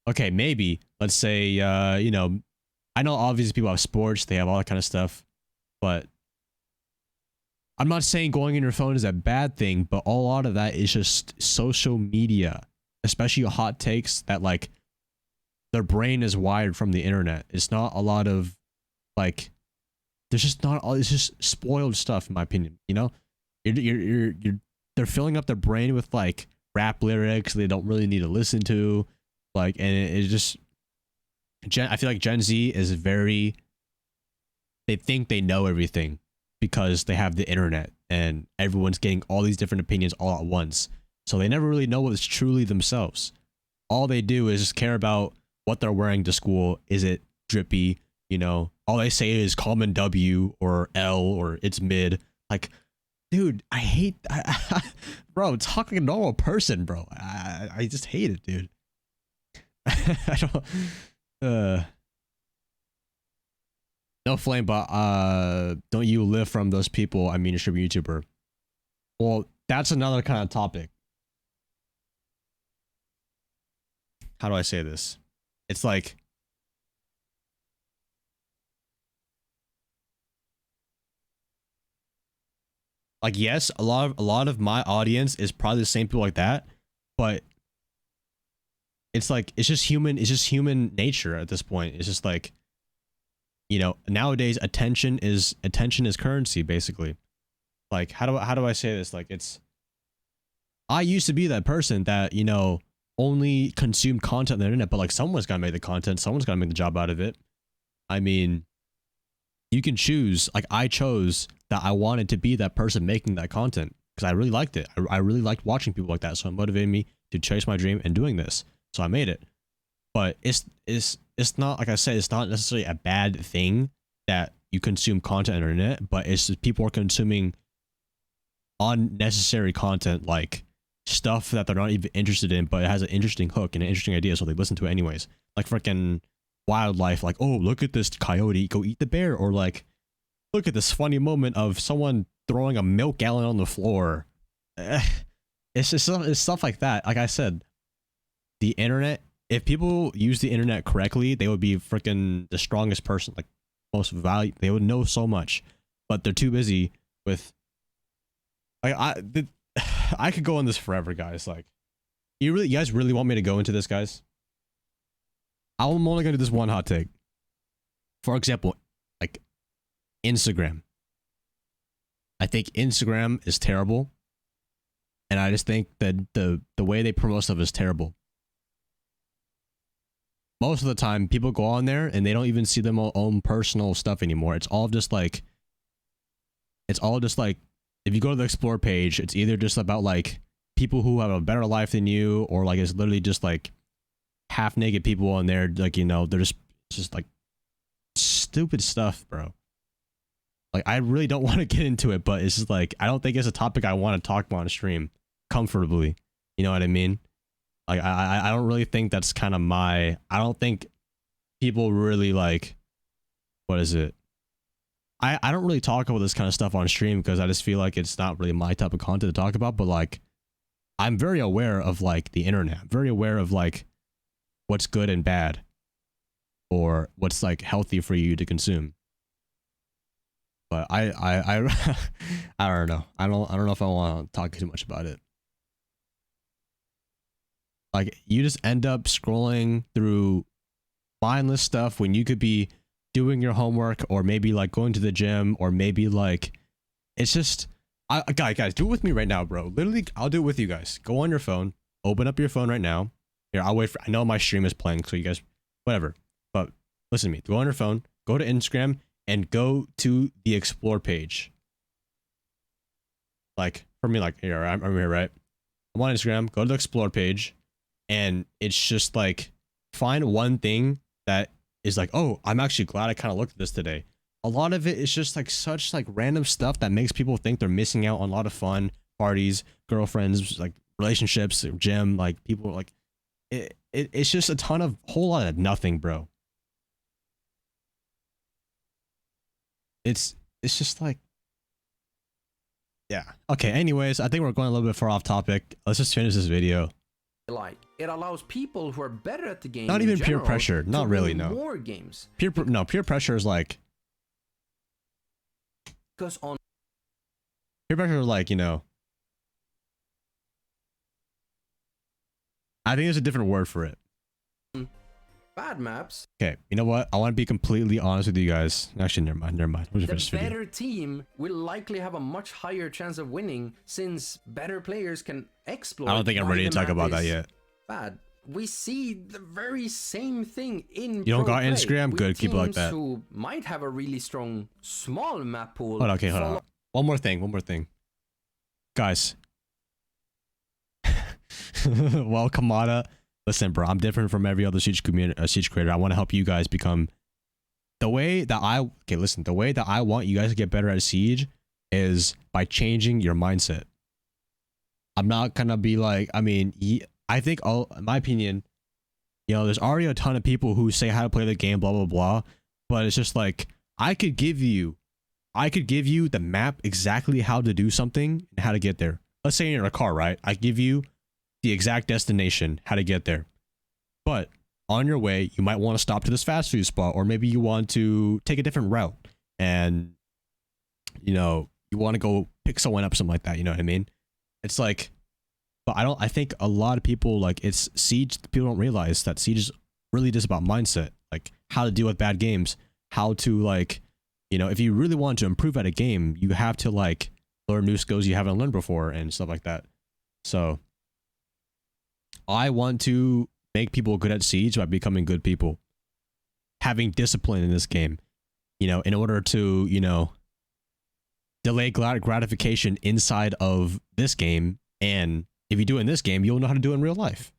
Okay, maybe let's say you know, I know obviously people have sports, they have all that kind of stuff, but I'm not saying going on your phone is a bad thing, but a lot of that is just social media, especially hot takes that like their brain is wired from the internet. It's not a lot of like, there's just not all, it's just spoiled stuff in my opinion, you know? They're filling up their brain with like rap lyrics they don't really need to listen to, like, and it just, I feel like Gen Z is very, they think they know everything because they have the internet and everyone's getting all these different opinions all at once. So they never really know what's truly themselves. All they do is just care about what they're wearing to school. Is it drippy? You know, all they say is common W or L or it's mid. Like, dude, I hate, bro, talk like a normal person, bro. I just hate it, dude. I don't, no flame, but don't you live from those people? I mean, you're a YouTuber. Well, that's another kind of topic. How do I say this? It's like, yes, a lot of my audience is probably the same people like that, but it's like it's just human nature at this point. It's just like, you know, nowadays attention is currency, basically. Like, how do I say this? Like, it's, I used to be that person that, you know, only consumed content on the internet, but like someone's gotta make the content, someone's gotta make the job out of it. I mean, you can choose. Like, I chose that I wanted to be that person making that content because I really liked it. I really liked watching people like that, so it motivated me to chase my dream and doing this. So I made it. But it's not, like I said, it's not necessarily a bad thing that you consume content on the internet, but it's just people are consuming unnecessary content, like stuff that they're not even interested in, but it has an interesting hook and an interesting idea, so they listen to it anyways. Like freaking wildlife, like, oh, look at this coyote go eat the bear, or like, look at this funny moment of someone throwing a milk gallon on the floor. It's just it's stuff like that. Like I said, the internet, if people use the internet correctly, they would be freaking the strongest person, like most value. They would know so much, but they're too busy with, like, I could go on this forever, guys. Like, you guys really want me to go into this, guys? I'm only gonna do this one hot take. For example, like Instagram. I think Instagram is terrible, and I just think that the way they promote stuff is terrible. Most of the time, people go on there and they don't even see their own personal stuff anymore. It's all just like, if you go to the explore page, it's either just about like people who have a better life than you, or like it's literally just like half naked people on there. Like, you know, they're just like stupid stuff, bro. Like, I really don't want to get into it, but it's just like, I don't think it's a topic I want to talk about on stream comfortably. You know what I mean? Like, I don't really think that's kind of my, I don't think people really like, what is it? I don't really talk about this kind of stuff on stream because I just feel like it's not really my type of content to talk about, but like, I'm very aware of like the internet, very aware of like what's good and bad, or what's like healthy for you to consume. But I don't know. I don't know if I want to talk too much about it. Like, you just end up scrolling through mindless stuff when you could be doing your homework, or maybe like going to the gym, or maybe like, it's just, guys, do it with me right now, bro. Literally, I'll do it with you guys. Go on your phone, open up your phone right now. Here, I'll wait for, I know my stream is playing, so you guys, whatever. But listen to me. Go on your phone, go to Instagram, and go to the explore page. Like, for me, like, here, I'm here, right? I'm on Instagram, go to the explore page, and it's just like, find one thing that is like, oh, I'm actually glad I kind of looked at this today. A lot of it is just like such like random stuff that makes people think they're missing out on a lot of fun, parties, girlfriends, like relationships, gym, like people like, it's just a ton of, whole lot of nothing, bro. It's just like, yeah. Okay, anyways, I think we're going a little bit far off topic. Let's just finish this video. Like, it allows people who are better at the game, not even peer pressure, not really, no. More games. Peer pressure is like, because on peer pressure, like, you know, I think there's a different word for it. Bad maps. Okay, you know what? I want to be completely honest with you guys. Actually, never mind. We'll just finish The this video. better team will likely have a much higher chance of winning since better players can exploit. I don't think I'm ready to talk about that yet. Bad. We see the very same thing in. You don't got play. Instagram? Good, keep it like that. Who might have a really strong small map pool. Hold on. One more thing. Guys. Well, Kamada, listen, bro, I'm different from every other Siege creator. I want to help you guys become the way that I want you guys to get better at Siege is by changing your mindset. I'm not gonna be like, I mean, I think in my opinion, you know, there's already a ton of people who say how to play the game, blah, blah, blah. But it's just like, I could give you the map exactly how to do something and how to get there. Let's say you're in a car, right? I give you the exact destination, how to get there. But on your way, you might want to stop to this fast food spot, or maybe you want to take a different route and, you know, you want to go pick someone up, something like that. You know what I mean? It's like, but I think a lot of people, like, it's Siege, people don't realize that Siege is really just about mindset, like how to deal with bad games, how to, like, you know, if you really want to improve at a game, you have to, like, learn new skills you haven't learned before and stuff like that. So I want to make people good at Siege by becoming good people, having discipline in this game, you know, in order to, you know, delay gratification inside of this game. And if you do it in this game, you'll know how to do it in real life.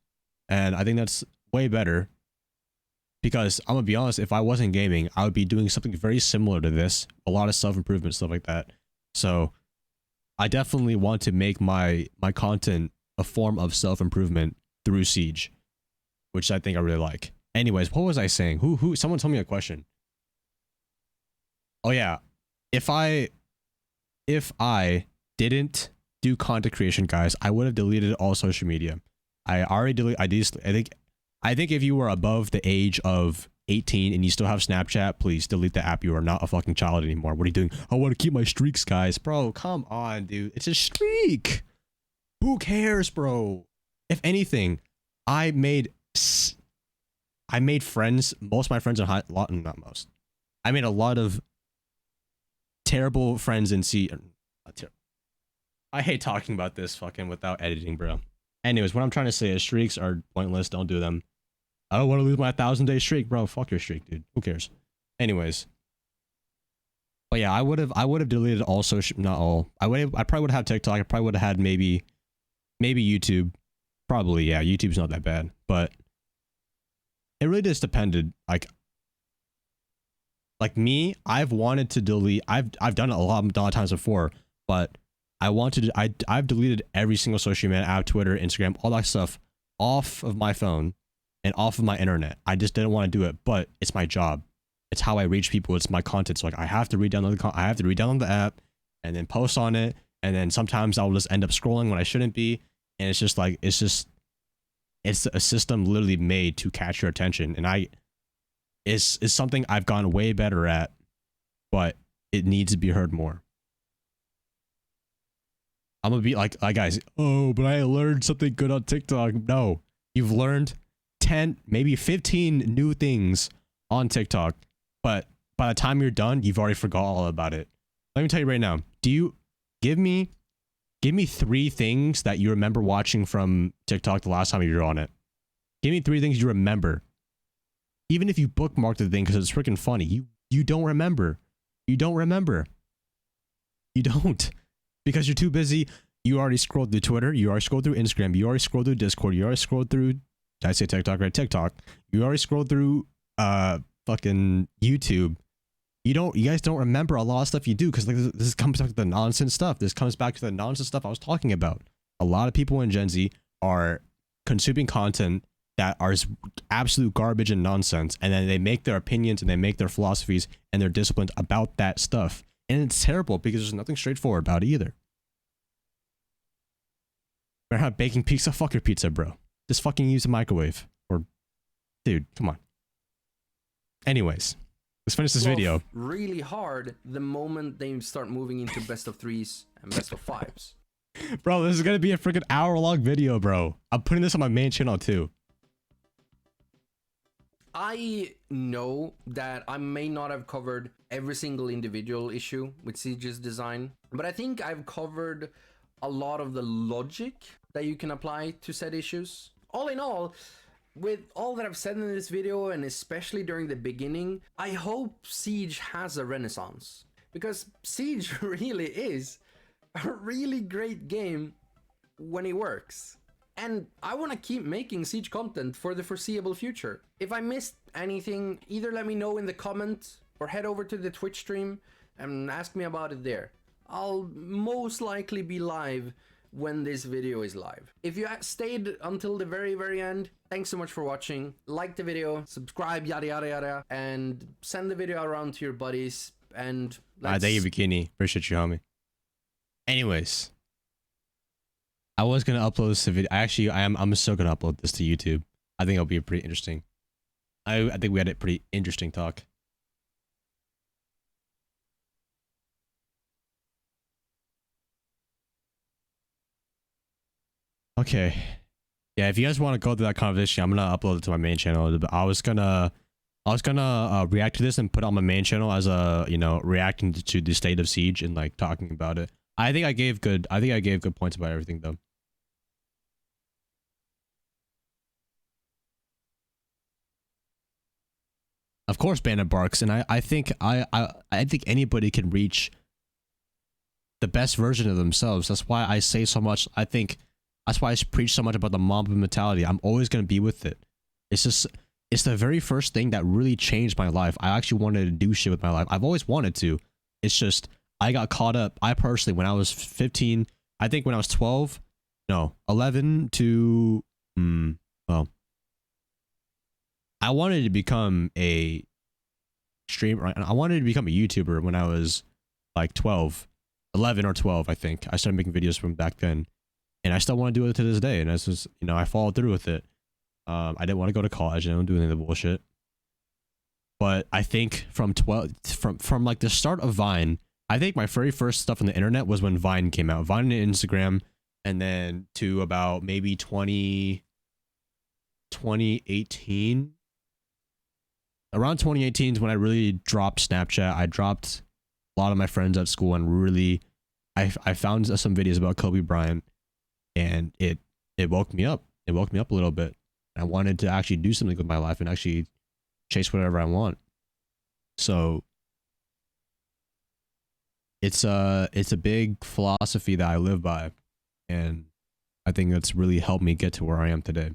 And I think that's way better, because I'm gonna be honest, if I wasn't gaming, I would be doing something very similar to this, a lot of self-improvement, stuff like that. So I definitely want to make my content a form of self-improvement through Siege, which I think I really like. Anyways, what was I saying? Someone told me a question. Oh yeah, if I didn't do content creation, guys, I would have deleted all social media. I think if you were above the age of 18 and you still have Snapchat, please delete the app. You are not a fucking child anymore. What are you doing? I want to keep my streaks, guys. Bro, come on, dude. It's a streak. Who cares, bro? If anything, I made friends. Most of my friends are not most. I made a lot of terrible friends in I hate talking about this fucking without editing, bro. Anyways, what I'm trying to say is streaks are pointless. Don't do them. I don't want to lose my 1,000-day streak, bro. Fuck your streak, dude. Who cares? Anyways. But yeah, I would have deleted all social, not all. I probably would have TikTok. I probably would have had maybe YouTube. Probably, yeah. YouTube's not that bad, but it really just depended. Like me, I've wanted to delete. I've done it a lot of times before, but I've deleted every single social media app, Twitter, Instagram, all that stuff off of my phone and off of my internet. I just didn't want to do it, but it's my job. It's how I reach people. It's my content. So like, I have to re-download the app and then post on it. And then sometimes I'll just end up scrolling when I shouldn't be. And it's just like, it's a system literally made to catch your attention. And it's something I've gotten way better at, but it needs to be heard more. I'm gonna be like guys, oh, but I learned something good on TikTok. No, you've learned 10, maybe 15 new things on TikTok, but by the time you're done, you've already forgot all about it. Let me tell you right now. Do you give me 3 things that you remember watching from TikTok the last time you were on it? Give me 3 things you remember. Even if you bookmarked the thing because it's freaking funny, you don't remember. You don't remember. You don't. Because you're too busy. You already scrolled through Twitter. You already scrolled through Instagram. You already scrolled through Discord. You already scrolled through, did I say TikTok, right? TikTok. You already scrolled through fucking YouTube. You guys don't remember a lot of stuff you do, because like this comes back to the nonsense stuff. This comes back to the nonsense stuff I was talking about. A lot of people in Gen Z are consuming content that are absolute garbage and nonsense, and then they make their opinions and they make their philosophies and they're disciplined about that stuff. And it's terrible because there's nothing straightforward about it either. We're not baking pizza. Fuck your pizza, bro. Just fucking use a microwave. Or, dude, come on. Anyways, Let's finish this video. Really hard the moment they start moving into best of 3s and best of 5s. Bro, this is gonna be a freaking hour-long video, bro. I'm putting this on my main channel too. I know that I may not have covered every single individual issue with Siege's design, but I think I've covered a lot of the logic that you can apply to said issues. All in all, with all that I've said in this video, and especially during the beginning, I hope Siege has a renaissance, because Siege really is a really great game when it works. And I want to keep making Siege content for the foreseeable future. If I missed anything, either let me know in the comments or head over to the Twitch stream and ask me about it there. I'll most likely be live when this video is live. If you stayed until the very end, thanks so much for watching. Like the video, subscribe, yada yada yada, and send the video around to your buddies. And thank you, Bikini. Appreciate you, homie. Anyways, I was gonna upload this to video. Actually, I'm still gonna upload this to YouTube. I think it'll be pretty interesting. I think we had a pretty interesting talk. Okay. Yeah, if you guys want to go through that conversation, I'm gonna upload it to my main channel. I was gonna react to this and put it on my main channel as a, you know, reacting to the state of Siege and like talking about it. I think I gave good points about everything though. Of course, Bandit barks, and I think anybody can reach the best version of themselves. That's why I say so much. I think that's why I preach so much about the Mamba mentality. I'm always gonna be with it. It's the very first thing that really changed my life. I actually wanted to do shit with my life. I've always wanted to. It's just I got caught up. I personally, when I was 15, I think when I was 12, no, 11 to well. I wanted to become a streamer. I wanted to become a YouTuber when I was like 11 or 12, I think. I started making videos from back then. And I still want to do it to this day. And that's just, you know, I followed through with it. I didn't want to go to college. I don't do any of the bullshit. But I think from like the start of Vine, I think my very first stuff on the internet was when Vine came out. Vine and Instagram. And then to about maybe 2018. Around 2018 is when I really dropped Snapchat. I dropped a lot of my friends at school and really, I found some videos about Kobe Bryant, and it woke me up. It woke me up a little bit. I wanted to actually do something with my life and actually chase whatever I want. So it's a big philosophy that I live by, and I think that's really helped me get to where I am today.